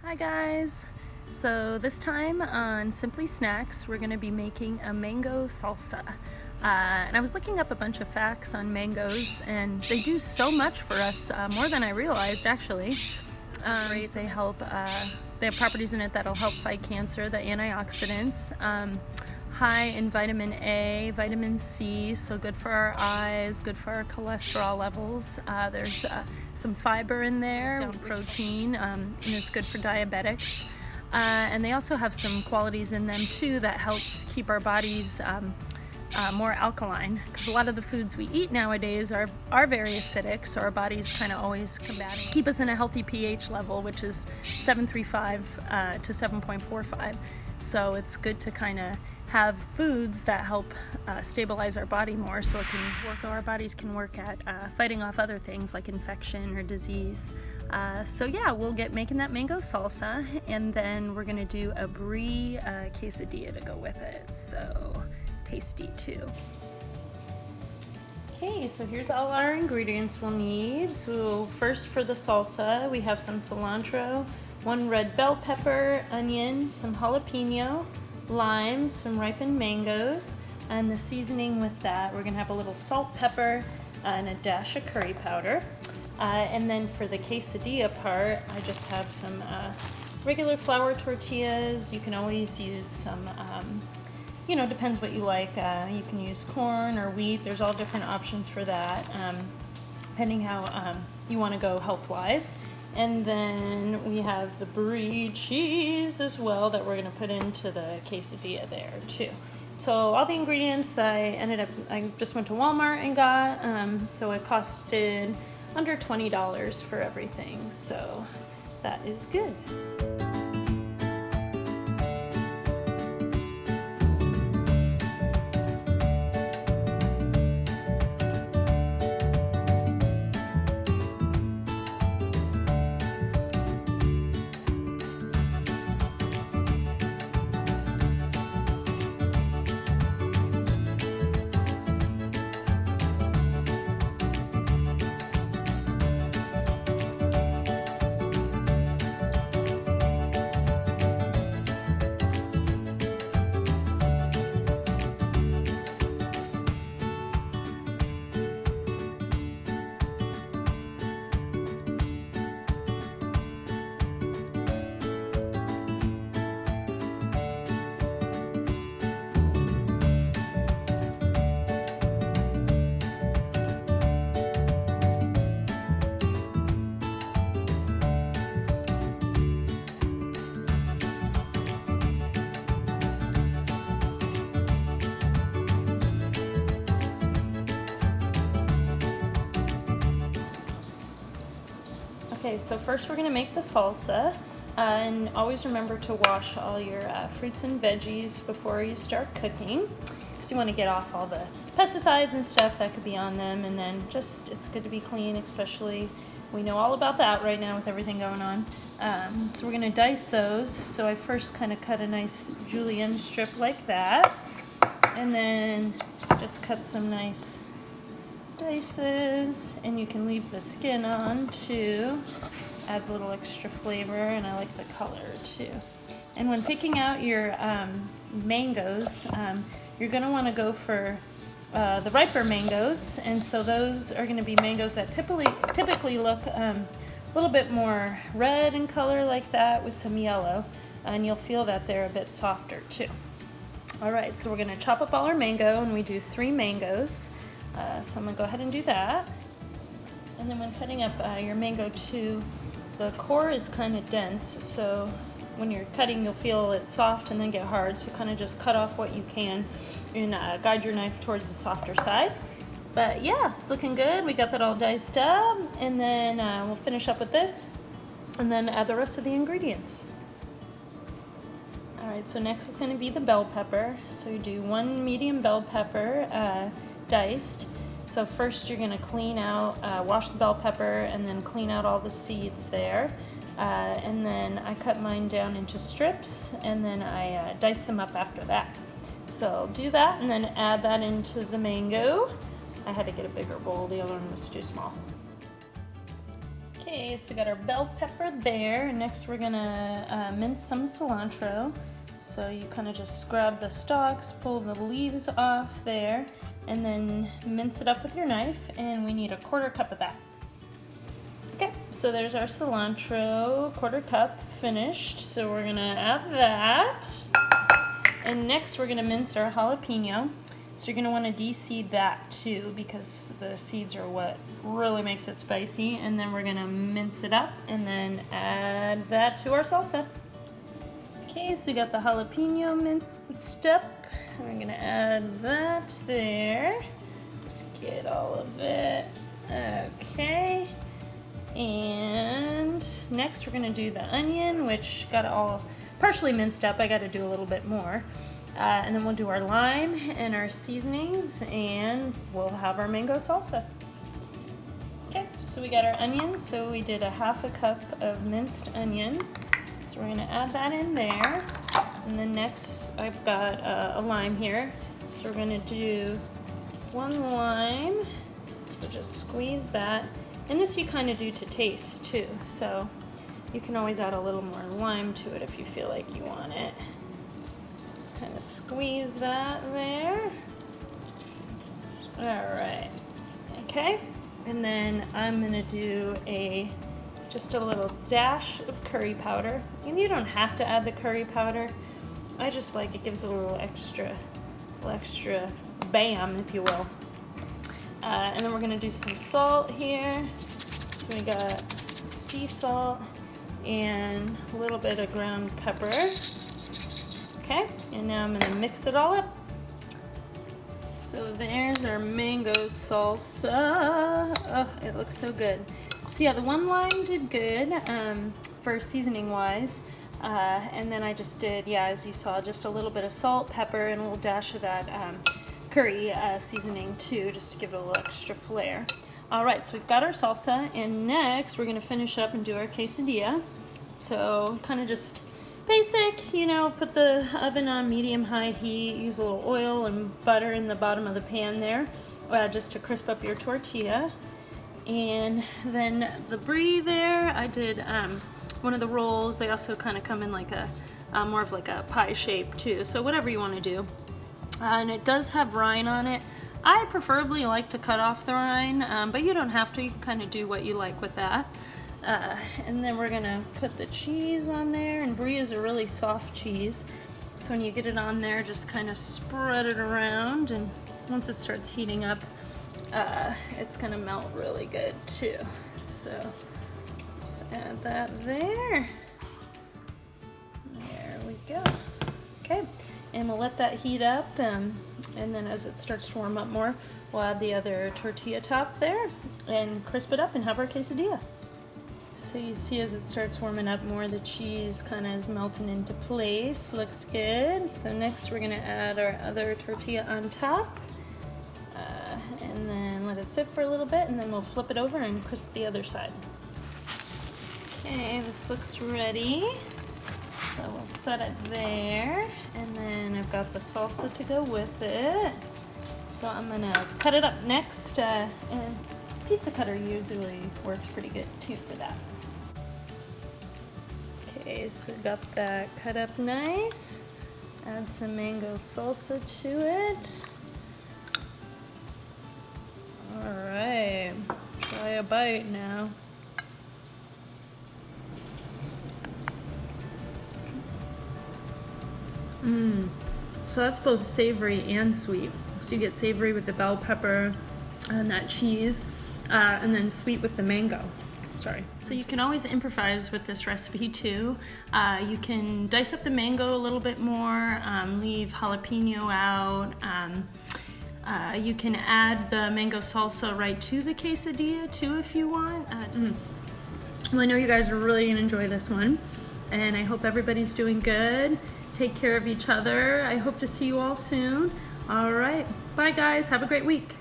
Hi guys! So this time on Simply Snacks we're going to be making a mango salsa. And I was looking up a bunch of facts on mangoes and they do so much for us, more than I realized actually. They help, they have properties in it that'll help fight cancer, the antioxidants. High in vitamin A, vitamin C, so good for our eyes, good for our cholesterol levels. There's some fiber in there, protein, and it's good for diabetics. And they also have some qualities in them too that helps keep our bodies more alkaline, because a lot of the foods we eat nowadays are very acidic, so our bodies kind of always keep us in a healthy pH level, which is 7.35 to 7.45. So it's good to kind of have foods that help stabilize our body more, so our bodies can work at fighting off other things like infection or disease. So yeah, we'll get making that mango salsa, and then we're gonna do a brie quesadilla to go with it. So tasty too. Okay, so here's all our ingredients we'll need. So first, for the salsa, we have some cilantro, 1 red bell pepper, onion, some jalapeno, lime, some ripened mangoes, and the seasoning with that, we're gonna have a little salt, pepper, and a dash of curry powder. And then for the quesadilla part, I just have some regular flour tortillas. You can always use some, depends what you like. You can use corn or wheat. There's all different options for that, depending how you want to go health-wise. And then we have the brie cheese as well that we're going to put into the quesadilla there too. So all the ingredients I just went to Walmart and got, so it costed under $20 for everything. So that is good. Okay, so first we're going to make the salsa, and always remember to wash all your fruits and veggies before you start cooking, because you want to get off all the pesticides and stuff that could be on them, and then just it's good to be clean, especially we know all about that right now with everything going on. So we're going to dice those. So I first kind of cut a nice julienne strip like that, and then just cut some nice dices, and you can leave the skin on too. Adds a little extra flavor, and I like the color too. And when picking out your mangoes, you're going to want to go for the riper mangoes, and so those are going to be mangoes that typically look a little bit more red in color like that with some yellow, and you'll feel that they're a bit softer too. Alright, so we're going to chop up all our mango, and we do 3 mangoes. So I'm going to go ahead and do that. And then when cutting up your mango too, the core is kind of dense, so when you're cutting you'll feel it soft and then get hard, so kind of just cut off what you can and guide your knife towards the softer side. But yeah, it's looking good. We got that all diced up, and then we'll finish up with this and then add the rest of the ingredients. Alright, so next is going to be the bell pepper. So you do 1 medium bell pepper diced. So first you're going to clean out, wash the bell pepper, and then clean out all the seeds there. And then I cut mine down into strips, and then I dice them up after that. So I'll do that and then add that into the mango. I had to get a bigger bowl, the other one was too small. Okay, so we got our bell pepper there, and next we're gonna mince some cilantro. So you kind of just grab the stalks, pull the leaves off there, and then mince it up with your knife, and we need a 1/4 cup of that. Okay, so there's our cilantro, 1/4 cup finished. So we're gonna add that. And next we're gonna mince our jalapeno. So you're gonna wanna de-seed that too, because the seeds are what really makes it spicy. And then we're gonna mince it up and then add that to our salsa. Okay, so we got the jalapeno minced up. We're gonna add that there. Just get all of it. Okay. And next we're gonna do the onion, which got it all partially minced up. I gotta do a little bit more. And then we'll do our lime and our seasonings, and we'll have our mango salsa. Okay, so we got our onions. So we did a 1/2 cup of minced onion. So we're gonna add that in there. And then next I've got a lime here. So we're gonna do 1 lime. So just squeeze that. And this you kind of do to taste too. So you can always add a little more lime to it if you feel like you want it. Just kind of squeeze that there. All right, okay. And then I'm gonna do just a little dash of curry powder. And you don't have to add the curry powder. I just like it, gives it a little extra bam, if you will. And then we're gonna do some salt here. So we got sea salt and a little bit of ground pepper. Okay, and now I'm gonna mix it all up. So there's our mango salsa. Oh, it looks so good. So yeah, the 1 lime did good for seasoning wise. And then I just did, yeah, as you saw, just a little bit of salt, pepper, and a little dash of that curry seasoning too, just to give it a little extra flair. All right, so we've got our salsa, and next we're gonna finish up and do our quesadilla. So kind of just basic, you know, put the oven on medium-high heat, use a little oil and butter in the bottom of the pan there, just to crisp up your tortilla. And then the brie there, I did one of the rolls. They also kind of come in like a more of like a pie shape too, so whatever you want to do. And it does have rind on it. I preferably like to cut off the rind, but you don't have to. You can kind of do what you like with that. And then we're gonna put the cheese on there, and brie is a really soft cheese. So when you get it on there, just kind of spread it around, and once it starts heating up, it's gonna melt really good too. So let's add that there. There we go. Okay, and we'll let that heat up, and then as it starts to warm up more, we'll add the other tortilla top there and crisp it up and have our quesadilla. So you see as it starts warming up more, the cheese kind of is melting into place. Looks good. So next we're gonna add our other tortilla on top, and then let it sit for a little bit, and then we'll flip it over and crisp the other side. Okay, this looks ready. So we'll set it there, and then I've got the salsa to go with it. So I'm gonna cut it up next, and pizza cutter usually works pretty good too for that. Okay, so got that cut up nice. Add some mango salsa to it. All right, try a bite now. So that's both savory and sweet. So you get savory with the bell pepper and that cheese, and then sweet with the mango. Sorry. So you can always improvise with this recipe too. You can dice up the mango a little bit more, leave jalapeno out. You can add the mango salsa right to the quesadilla too if you want. Well, I know you guys are really gonna enjoy this one, and I hope everybody's doing good. Take care of each other. I hope to see you all soon. All right, bye guys, have a great week.